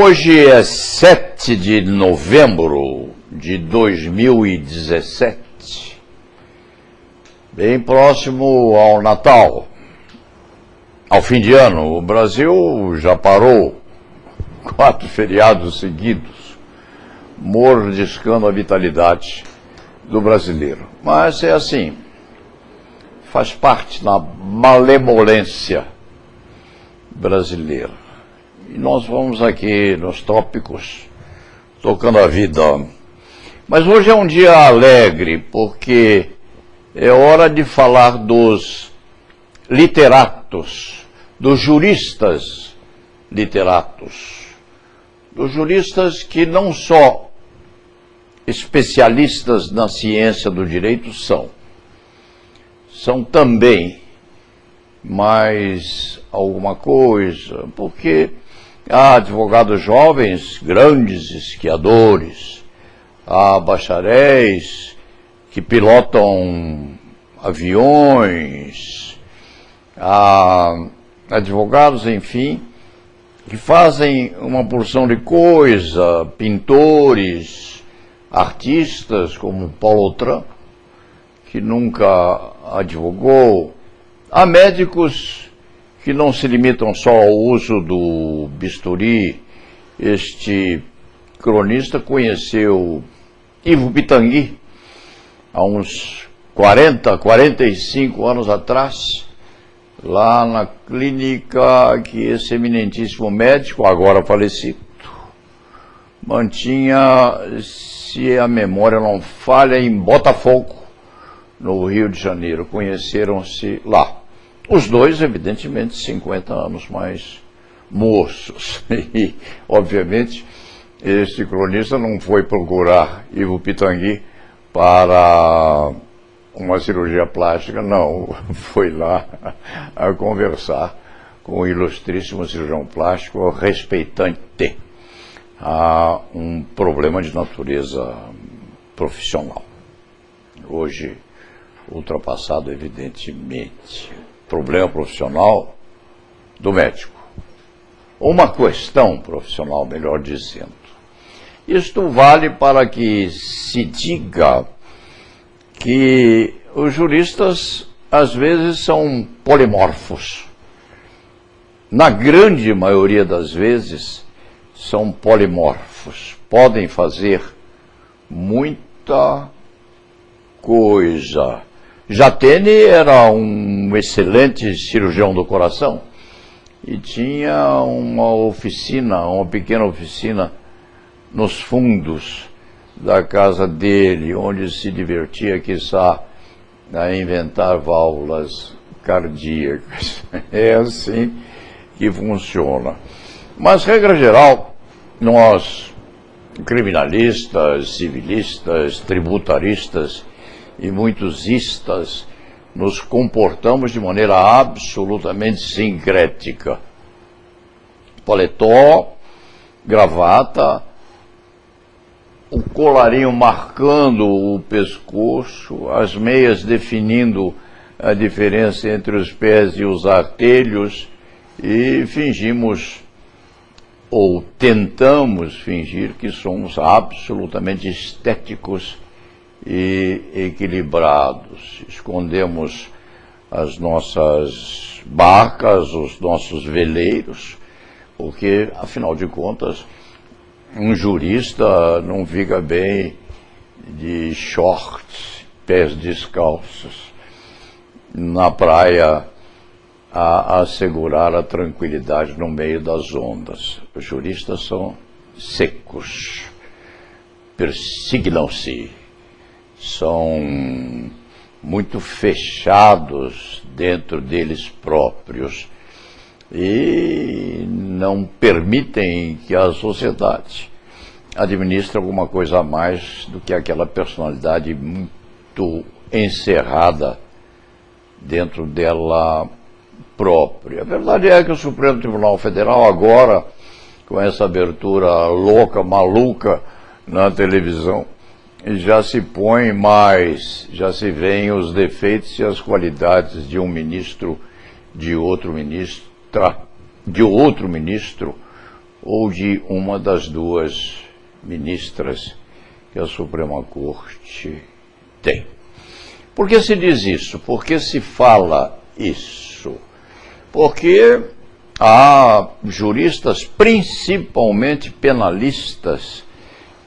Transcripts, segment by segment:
Hoje é 7 de novembro de 2017, bem próximo ao Natal, ao fim de ano. O Brasil já parou 4 feriados seguidos, mordiscando a vitalidade do brasileiro. Mas é assim, faz parte da malemolência brasileira. E nós vamos aqui nos tópicos, tocando a vida. Mas hoje é um dia alegre, porque é hora de falar dos literatos, dos juristas literatos, dos juristas que não só especialistas na ciência do direito são também mais alguma coisa, porque há advogados jovens, grandes esquiadores, há bacharéis que pilotam aviões, há advogados, enfim, que fazem uma porção de coisa, pintores, artistas como Paulo Autran, que nunca advogou, há médicos que não se limitam só ao uso do bisturi. Este cronista conheceu Ivo Pitangui há uns 45 anos atrás, lá na clínica que esse eminentíssimo médico, agora falecido, mantinha, se a memória não falha, em Botafogo, no Rio de Janeiro. Conheceram-se lá. Os dois, evidentemente, 50 anos mais moços. E, obviamente, este cronista não foi procurar Ivo Pitangui para uma cirurgia plástica, não. Foi lá a conversar com o ilustríssimo cirurgião plástico respeitante a um problema de natureza profissional. Hoje, ultrapassado, evidentemente. Problema profissional do médico. Uma questão profissional, melhor dizendo. Isto vale para que se diga que os juristas, às vezes, são polimorfos. Na grande maioria das vezes, são polimorfos. Podem fazer muita coisa. Jatene era um excelente cirurgião do coração e tinha uma oficina, uma pequena oficina nos fundos da casa dele, onde se divertia, quiçá, a inventar válvulas cardíacas. É assim que funciona. Mas, regra geral, nós, criminalistas, civilistas, tributaristas e muitos istas, nos comportamos de maneira absolutamente sincrética. Paletó, gravata, o colarinho marcando o pescoço, as meias definindo a diferença entre os pés e os artelhos, e fingimos, ou tentamos fingir, que somos absolutamente estéticos e equilibrados. Escondemos as nossas barcas, os nossos veleiros, porque, afinal de contas, um jurista não fica bem de shorts, pés descalços, na praia, a assegurar a tranquilidade no meio das ondas. Os juristas são secos, persignam-se, são muito fechados dentro deles próprios e não permitem que a sociedade administre alguma coisa a mais do que aquela personalidade muito encerrada dentro dela própria. A verdade é que o Supremo Tribunal Federal agora, com essa abertura louca, maluca na televisão, já se põe mais, já se veem os defeitos e as qualidades de um ministro, de outro ministro, ou de uma das duas ministras que a Suprema Corte tem. Por que se diz isso? Por que se fala isso? Porque há juristas, principalmente penalistas,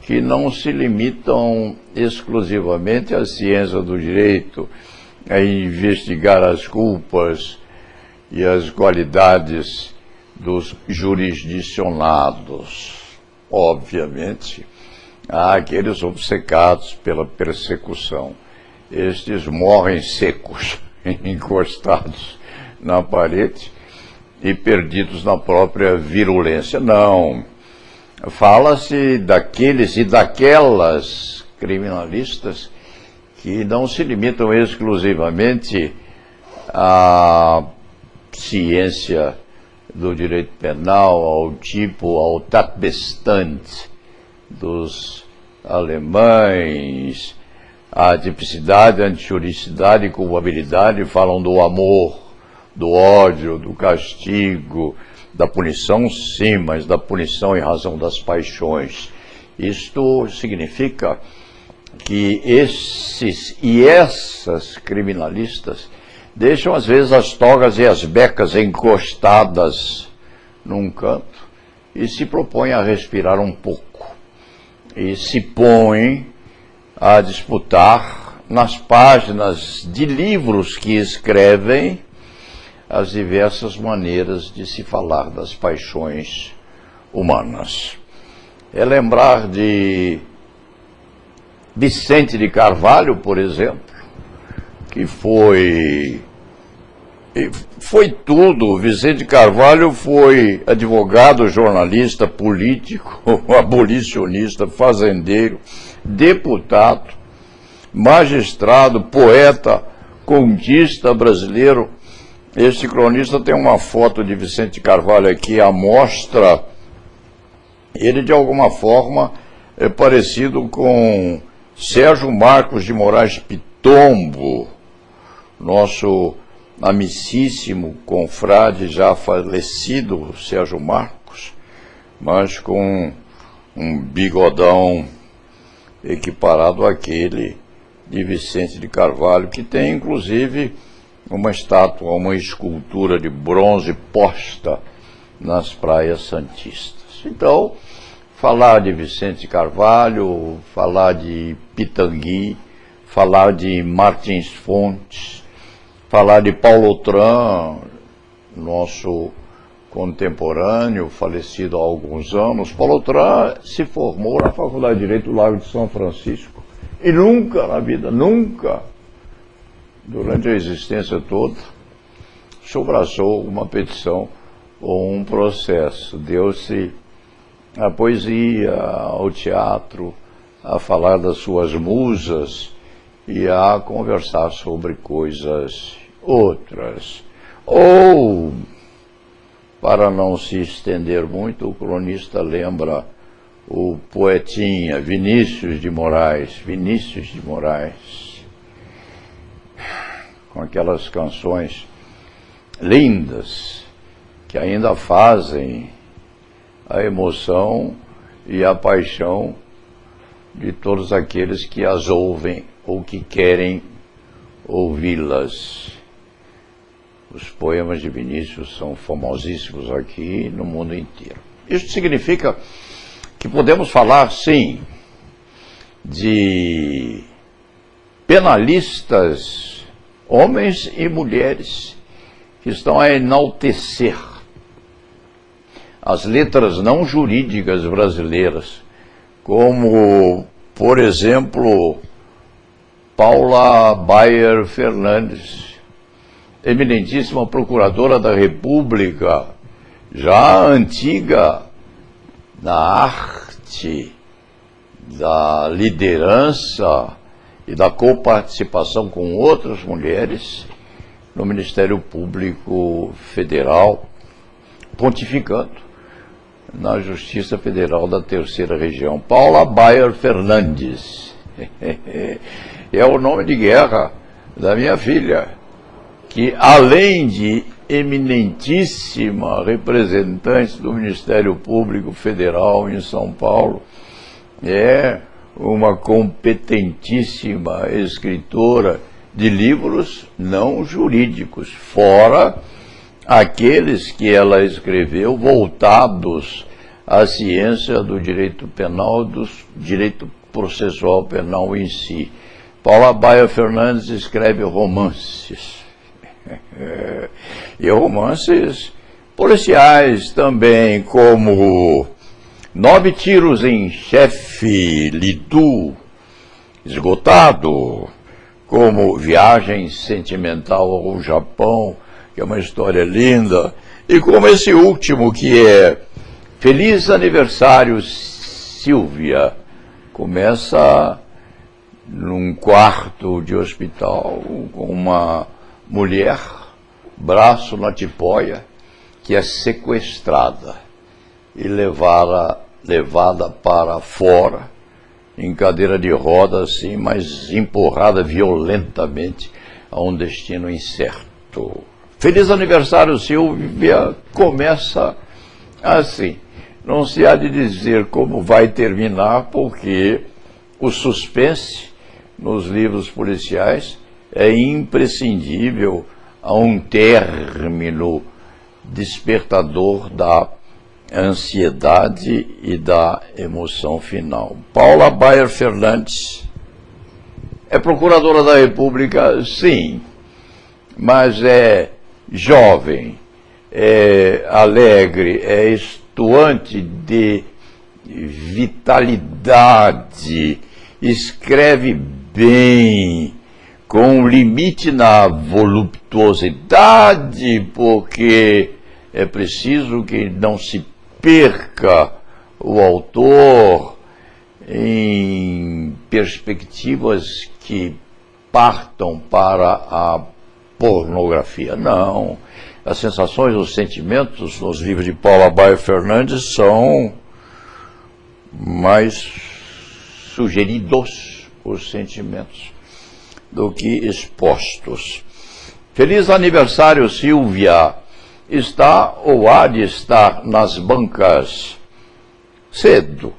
que não se limitam exclusivamente à ciência do direito, a investigar as culpas e as qualidades dos jurisdicionados. Obviamente, há aqueles obcecados pela persecução. Estes morrem secos, encostados na parede e perdidos na própria virulência. Não. Fala-se daqueles e daquelas criminalistas que não se limitam exclusivamente à ciência do direito penal, ao Tatbestand dos alemães, a tipicidade, a antijuridicidade e culpabilidade, falam do amor, do ódio, do castigo, da punição, sim, mas da punição em razão das paixões. Isto significa que esses e essas criminalistas deixam às vezes as togas e as becas encostadas num canto e se propõem a respirar um pouco. E se põem a disputar nas páginas de livros que escrevem as diversas maneiras de se falar das paixões humanas. É lembrar de Vicente de Carvalho, por exemplo, que foi tudo. Vicente de Carvalho foi advogado, jornalista, político, abolicionista, fazendeiro, deputado, magistrado, poeta, contista brasileiro. Este cronista tem uma foto de Vicente de Carvalho aqui à mostra. Ele, de alguma forma, é parecido com Sérgio Marcos de Moraes Pitombo, nosso amicíssimo confrade já falecido, Sérgio Marcos, mas com um bigodão equiparado àquele de Vicente de Carvalho, que tem, inclusive, uma estátua, uma escultura de bronze posta nas praias santistas. Então, falar de Vicente de Carvalho, falar de Pitangui, falar de Martins Fontes, falar de Paulo Autran, nosso contemporâneo, falecido há alguns anos. Paulo Autran se formou na Faculdade de Direito do Largo de São Francisco e nunca na vida, nunca, durante a existência toda, sobraçou uma petição ou um processo. Deu-se à poesia, ao teatro, a falar das suas musas e a conversar sobre coisas outras. Ou, para não se estender muito, o cronista lembra o poetinha Vinícius de Moraes, com aquelas canções lindas que ainda fazem a emoção e a paixão de todos aqueles que as ouvem ou que querem ouvi-las. Os poemas de Vinícius são famosíssimos aqui no mundo inteiro. Isso significa que podemos falar, sim, de penalistas, homens e mulheres, que estão a enaltecer as letras não jurídicas brasileiras, como, por exemplo, Paula Bayer Fernandes, eminentíssima procuradora da República, já antiga na arte da liderança e da coparticipação com outras mulheres no Ministério Público Federal, pontificando na Justiça Federal da Terceira Região. Paula Bayer Fernandes. É o nome de guerra da minha filha, que além de eminentíssima representante do Ministério Público Federal em São Paulo, é uma competentíssima escritora de livros não jurídicos, fora aqueles que ela escreveu voltados à ciência do direito penal, do direito processual penal em si. Paula Baia Fernandes escreve romances, e romances policiais também, como 9 Tiros em Chefe, Lidu, Esgotado, como Viagem Sentimental ao Japão, que é uma história linda, e como esse último, que é Feliz Aniversário, Silvia. Começa num quarto de hospital com uma mulher, braço na tipóia, que é sequestrada e levada para fora, em cadeira de roda, assim, mas empurrada violentamente a um destino incerto. Feliz Aniversário, Silvia, começa assim. Não se há de dizer como vai terminar, porque o suspense nos livros policiais é imprescindível a um término despertador da ansiedade e da emoção final. Paula Baia Fernandes é procuradora da República, sim, mas é jovem, é alegre, é estuante de vitalidade, escreve bem, com limite na voluptuosidade, porque é preciso que não se perca o autor em perspectivas que partam para a pornografia. Não. As sensações, os sentimentos nos livros de Paula Baia Fernandes são mais sugeridos, os sentimentos, do que expostos. Feliz Aniversário, Silvia, está ou há de estar nas bancas cedo.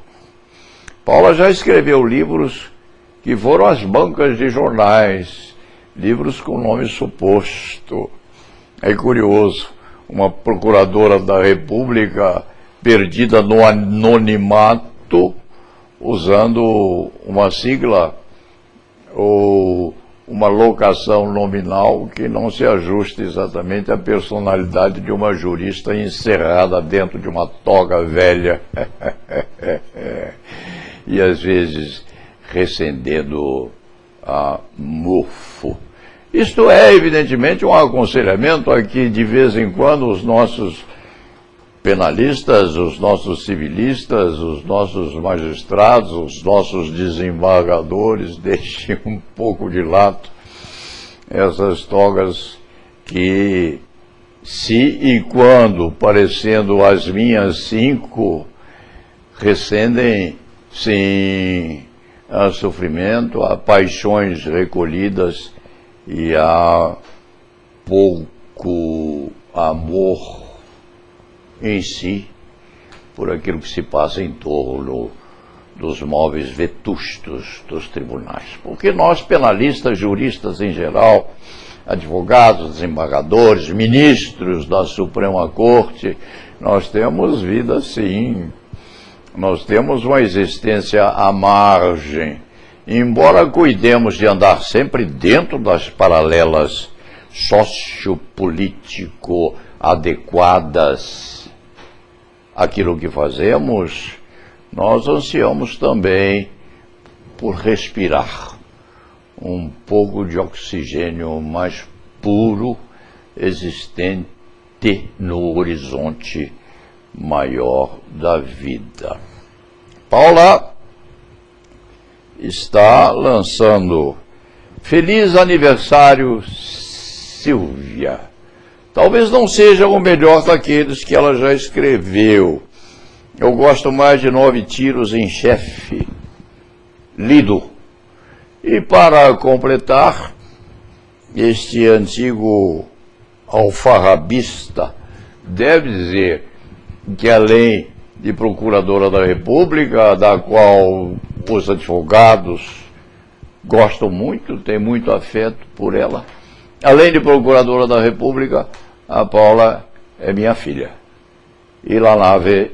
Paula já escreveu livros que foram às bancas de jornais, livros com nome suposto. É curioso, uma procuradora da República perdida no anonimato, usando uma sigla ou uma locação nominal que não se ajusta exatamente à personalidade de uma jurista encerrada dentro de uma toga velha e às vezes recendendo a mofo. Isto é, evidentemente, um aconselhamento a que, de vez em quando, os nossos penalistas, os nossos civilistas, os nossos magistrados, os nossos desembargadores deixem um pouco de lado essas togas que, se e quando, parecendo as minhas 5, recendem, sim, a sofrimento, a paixões recolhidas e a pouco amor em si por aquilo que se passa em torno dos móveis vetustos dos tribunais. Porque nós, penalistas, juristas em geral, advogados, desembargadores, ministros da Suprema Corte, nós temos vida, sim. Nós temos uma existência à margem. Embora cuidemos de andar sempre dentro das paralelas sociopolítico adequadas àquilo que fazemos, nós ansiamos também por respirar um pouco de oxigênio mais puro existente no horizonte maior da vida. Paula está lançando Feliz Aniversário, Silvia. Talvez não seja o melhor daqueles que ela já escreveu. Eu gosto mais de 9 Tiros em Chefe, Lido. E para completar este antigo alfarrabista, deve dizer que além de Procuradora da República, da qual os advogados gostam muito, têm muito afeto por ela, além de Procuradora da República, a Paula é minha filha. E la nave